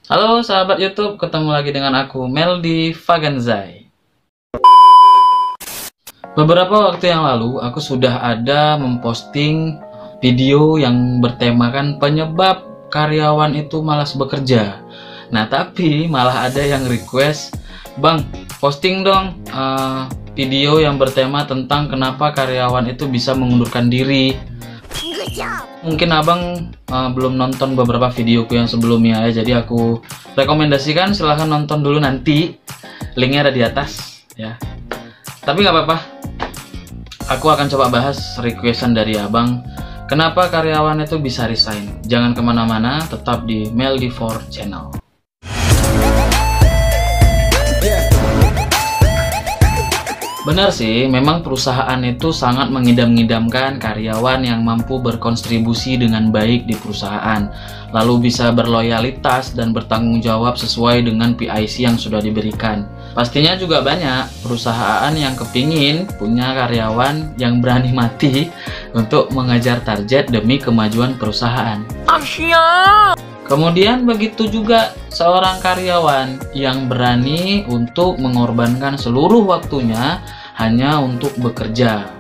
Halo sahabat YouTube, ketemu lagi dengan aku Meldi Faganzai. Beberapa waktu yang lalu aku sudah ada memposting video yang bertemakan penyebab karyawan itu malas bekerja. Nah tapi malah ada yang request, "Bang, posting dong video yang bertema tentang kenapa karyawan itu bisa mengundurkan diri." Mungkin abang belum nonton beberapa videoku yang sebelumnya ya, jadi aku rekomendasikan silahkan nonton dulu, nanti linknya ada di atas ya. Tapi nggak apa-apa, aku akan coba bahas requestan dari abang kenapa karyawan itu bisa resign. Jangan kemana-mana, tetap di Meldi4 channel. Benar sih, memang perusahaan itu sangat mengidam-ngidamkan karyawan yang mampu berkontribusi dengan baik di perusahaan, lalu bisa berloyalitas dan bertanggung jawab sesuai dengan PIC yang sudah diberikan. Pastinya juga banyak perusahaan yang kepingin punya karyawan yang berani mati untuk mengejar target demi kemajuan perusahaan. Kemudian begitu juga seorang karyawan yang berani untuk mengorbankan seluruh waktunya hanya untuk bekerja.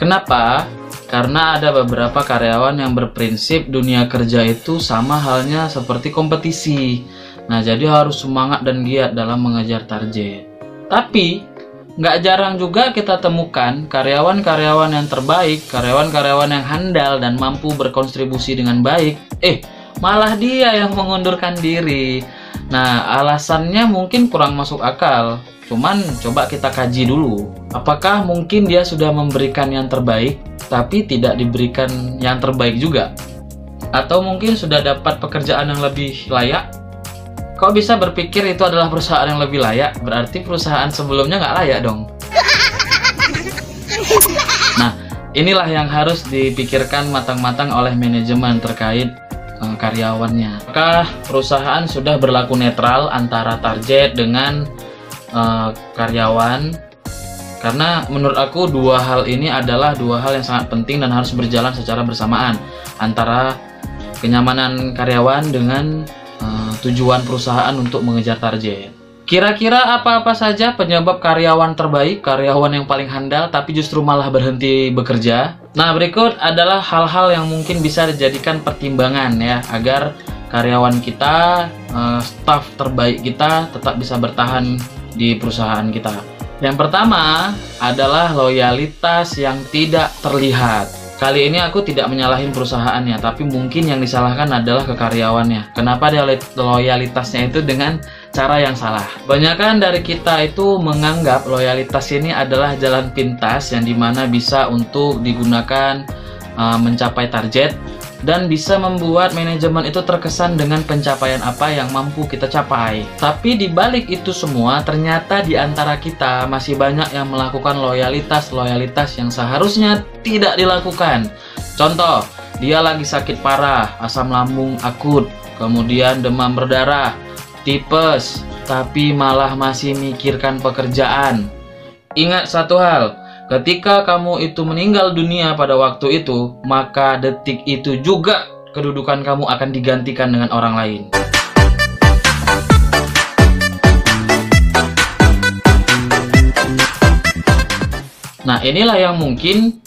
Kenapa? Karena ada beberapa karyawan yang berprinsip dunia kerja itu sama halnya seperti kompetisi. Nah, jadi harus semangat dan giat dalam mengejar target. Tapi nggak jarang juga kita temukan karyawan-karyawan yang terbaik, karyawan-karyawan yang handal dan mampu berkontribusi dengan baik, malah dia yang mengundurkan diri. Nah, alasannya mungkin kurang masuk akal. Cuman coba kita kaji dulu. Apakah mungkin dia sudah memberikan yang terbaik, tapi tidak diberikan yang terbaik juga? Atau mungkin sudah dapat pekerjaan yang lebih layak? Kok bisa berpikir itu adalah perusahaan yang lebih layak? Berarti perusahaan sebelumnya nggak layak dong. Nah, inilah yang harus dipikirkan matang-matang oleh manajemen terkait karyawannya. Apakah perusahaan sudah berlaku netral antara target dengan karyawan? Karena menurut aku dua hal ini adalah dua hal yang sangat penting dan harus berjalan secara bersamaan, antara kenyamanan karyawan dengan tujuan perusahaan untuk mengejar target. Kira-kira apa-apa saja penyebab karyawan terbaik, karyawan yang paling handal tapi justru malah berhenti bekerja? Nah, berikut adalah hal-hal yang mungkin bisa dijadikan pertimbangan ya, agar karyawan kita, staf terbaik kita tetap bisa bertahan di perusahaan kita. Yang pertama adalah loyalitas yang tidak terlihat. Kali ini aku tidak menyalahin perusahaannya, tapi mungkin yang disalahkan adalah ke karyawannya. Kenapa dia loyalitasnya itu dengan cara yang salah? Banyakan dari kita itu menganggap loyalitas ini adalah jalan pintas yang dimana bisa untuk digunakan mencapai target dan bisa membuat manajemen itu terkesan dengan pencapaian apa yang mampu kita capai. Tapi di balik itu semua, ternyata di antara kita masih banyak yang melakukan loyalitas yang seharusnya tidak dilakukan. Contoh, dia lagi sakit parah, asam lambung akut, kemudian demam berdarah, tipes, tapi malah masih mikirkan pekerjaan. Ingat satu hal, ketika kamu itu meninggal dunia pada waktu itu, maka detik itu juga kedudukan kamu akan digantikan dengan orang lain. Nah, inilah yang mungkin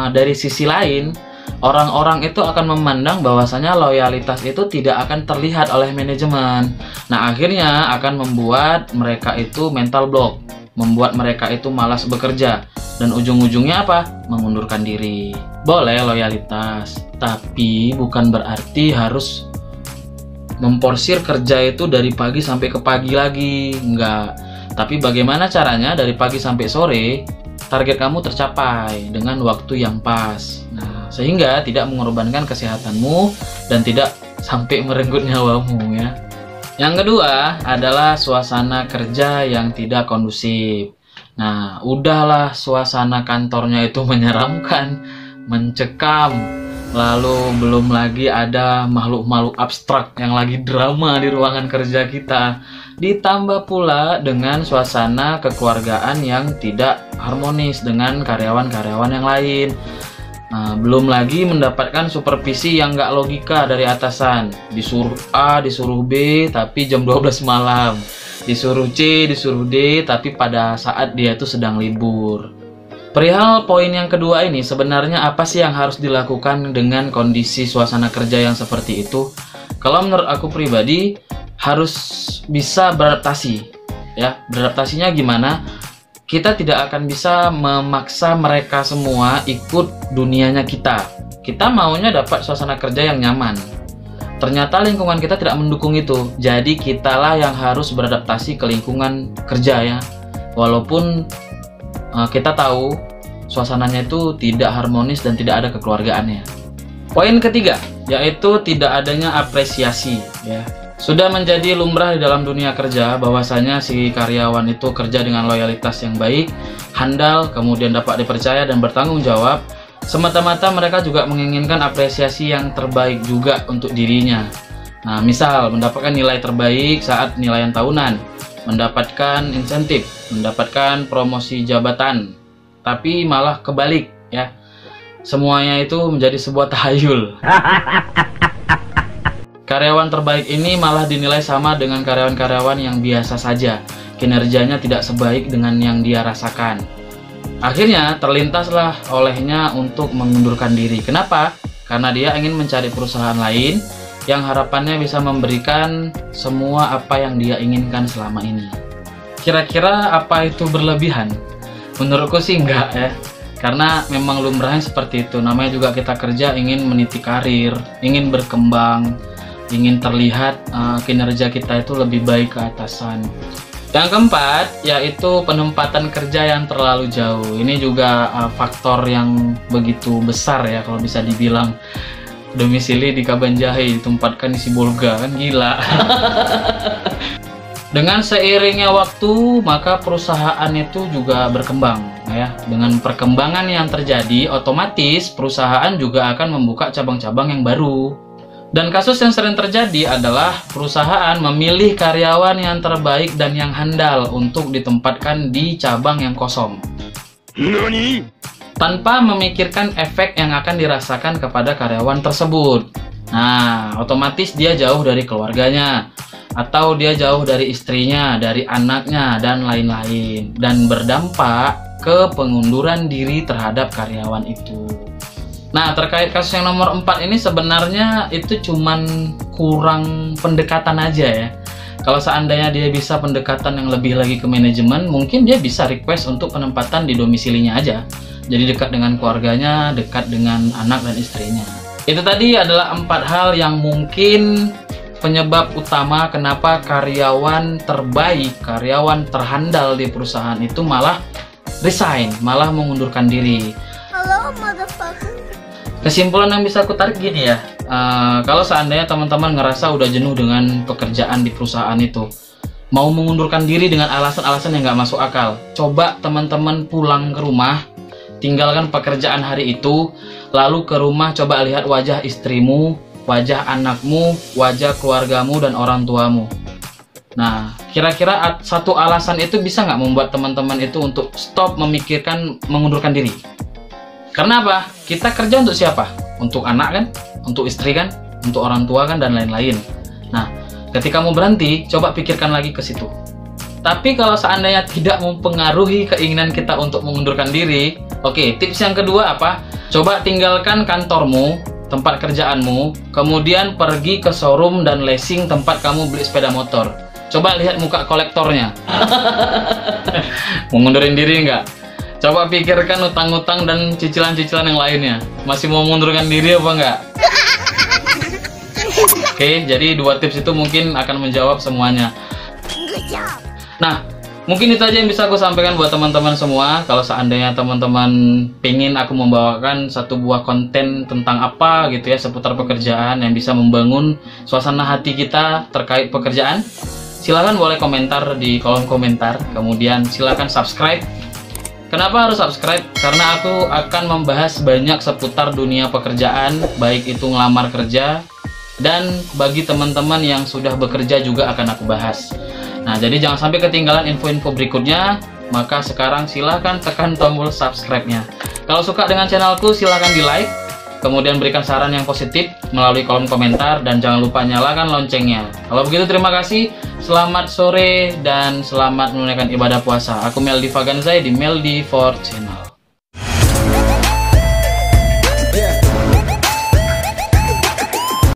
dari sisi lain, orang-orang itu akan memandang bahwasanya loyalitas itu tidak akan terlihat oleh manajemen. Nah, akhirnya akan membuat mereka itu mental block, membuat mereka itu malas bekerja. Dan ujung-ujungnya apa? Mengundurkan diri. Boleh loyalitas, tapi bukan berarti harus memporsir kerja itu dari pagi sampai ke pagi lagi. Enggak. Tapi bagaimana caranya dari pagi sampai sore target kamu tercapai dengan waktu yang pas. Nah, sehingga tidak mengorbankan kesehatanmu dan tidak sampai merenggut nyawamu ya. Yang kedua adalah suasana kerja yang tidak kondusif. Nah, udahlah suasana kantornya itu menyeramkan, mencekam, lalu belum lagi ada makhluk-makhluk abstrak yang lagi drama di ruangan kerja kita. Ditambah pula dengan suasana kekeluargaan yang tidak harmonis dengan karyawan-karyawan yang lain. Nah, belum lagi mendapatkan supervisi yang nggak logika dari atasan. Disuruh A, disuruh B, tapi jam 12 malam. Disuruh C, disuruh D, tapi pada saat dia itu sedang libur. Perihal poin yang kedua ini, sebenarnya apa sih yang harus dilakukan dengan kondisi suasana kerja yang seperti itu? Kalau menurut aku pribadi, harus bisa beradaptasi. Ya, beradaptasinya gimana? Kita tidak akan bisa memaksa mereka semua ikut dunianya kita. Kita maunya dapat suasana kerja yang nyaman. Ternyata lingkungan kita tidak mendukung itu. Jadi kitalah yang harus beradaptasi ke lingkungan kerja ya. Walaupun kita tahu suasananya itu tidak harmonis dan tidak ada kekeluargaannya. Poin ketiga, yaitu tidak adanya apresiasi ya. Sudah menjadi lumrah di dalam dunia kerja bahwasanya si karyawan itu kerja dengan loyalitas yang baik, handal, kemudian dapat dipercaya dan bertanggung jawab. Semata-mata mereka juga menginginkan apresiasi yang terbaik juga untuk dirinya. Nah, misal mendapatkan nilai terbaik saat penilaian tahunan, mendapatkan insentif, mendapatkan promosi jabatan, tapi malah kebalik ya. Semuanya itu menjadi sebuah tahayul. Karyawan terbaik ini malah dinilai sama dengan karyawan-karyawan yang biasa saja. Kinerjanya tidak sebaik dengan yang dia rasakan. Akhirnya terlintaslah olehnya untuk mengundurkan diri. Kenapa? Karena dia ingin mencari perusahaan lain yang harapannya bisa memberikan semua apa yang dia inginkan selama ini. Kira-kira apa itu berlebihan? Menurutku sih enggak ya. Karena memang lumrahnya seperti itu. Namanya juga kita kerja ingin meniti karir, ingin berkembang, ingin terlihat kinerja kita itu lebih baik ke atasan. Yang keempat, yaitu penempatan kerja yang terlalu jauh. Ini juga faktor yang begitu besar ya kalau bisa dibilang. Domisili di Kabanjahe, ditempatkan di Sibolga, kan gila. Dengan seiringnya waktu, maka perusahaan itu juga berkembang ya. Dengan perkembangan yang terjadi, otomatis perusahaan juga akan membuka cabang-cabang yang baru. Dan kasus yang sering terjadi adalah perusahaan memilih karyawan yang terbaik dan yang handal untuk ditempatkan di cabang yang kosong. Nani? Tanpa memikirkan efek yang akan dirasakan kepada karyawan tersebut. Nah, otomatis dia jauh dari keluarganya, atau dia jauh dari istrinya, dari anaknya, dan lain-lain. Dan berdampak ke pengunduran diri terhadap karyawan itu. Nah, terkait kasus yang nomor 4 ini sebenarnya itu cuman kurang pendekatan aja ya. Kalau seandainya dia bisa pendekatan yang lebih lagi ke manajemen, mungkin dia bisa request untuk penempatan di domisilinya aja. Jadi dekat dengan keluarganya, dekat dengan anak dan istrinya. Itu tadi adalah 4 hal yang mungkin penyebab utama kenapa karyawan terbaik, karyawan terhandal di perusahaan itu malah resign, malah mengundurkan diri. Hello, motherfucker. Kesimpulan yang bisa aku tarik gini ya, kalau seandainya teman-teman ngerasa udah jenuh dengan pekerjaan di perusahaan itu, mau mengundurkan diri dengan alasan-alasan yang nggak masuk akal, coba teman-teman pulang ke rumah, tinggalkan pekerjaan hari itu, lalu ke rumah coba lihat wajah istrimu, wajah anakmu, wajah keluargamu dan orang tuamu. Nah, kira-kira satu alasan itu bisa nggak membuat teman-teman itu untuk stop memikirkan mengundurkan diri? Karena apa? Kita kerja untuk siapa? Untuk anak kan? Untuk istri kan? Untuk orang tua kan? Dan lain-lain. Nah, ketika mau berhenti, coba pikirkan lagi ke situ. Tapi kalau seandainya tidak mempengaruhi keinginan kita untuk mengundurkan diri, oke, tips yang kedua apa? Coba tinggalkan kantormu, tempat kerjaanmu, kemudian pergi ke showroom dan leasing tempat kamu beli sepeda motor. Coba lihat muka kolektornya. Mau ngundurin diri nggak? Coba pikirkan utang-utang dan cicilan-cicilan yang lainnya. Masih mau mengundurkan diri apa enggak? Oke, jadi 2 tips itu mungkin akan menjawab semuanya. Nah, mungkin itu aja yang bisa aku sampaikan buat teman-teman semua. Kalau seandainya teman-teman pengen aku membawakan satu buah konten tentang apa gitu ya, seputar pekerjaan yang bisa membangun suasana hati kita terkait pekerjaan, silakan boleh komentar di kolom komentar. Kemudian silakan subscribe. Kenapa harus subscribe? Karena aku akan membahas banyak seputar dunia pekerjaan, baik itu ngelamar kerja, dan bagi teman-teman yang sudah bekerja juga akan aku bahas. Nah, jadi jangan sampai ketinggalan info-info berikutnya. maka sekarang silahkan tekan tombol subscribe-nya. Kalau suka dengan channelku, silahkan di like, kemudian berikan saran yang positif melalui kolom komentar, dan jangan lupa nyalakan loncengnya. Kalau begitu, terima kasih, selamat sore dan selamat menunaikan ibadah puasa. Aku Meldi Faganzai di Meldi 4 Channel.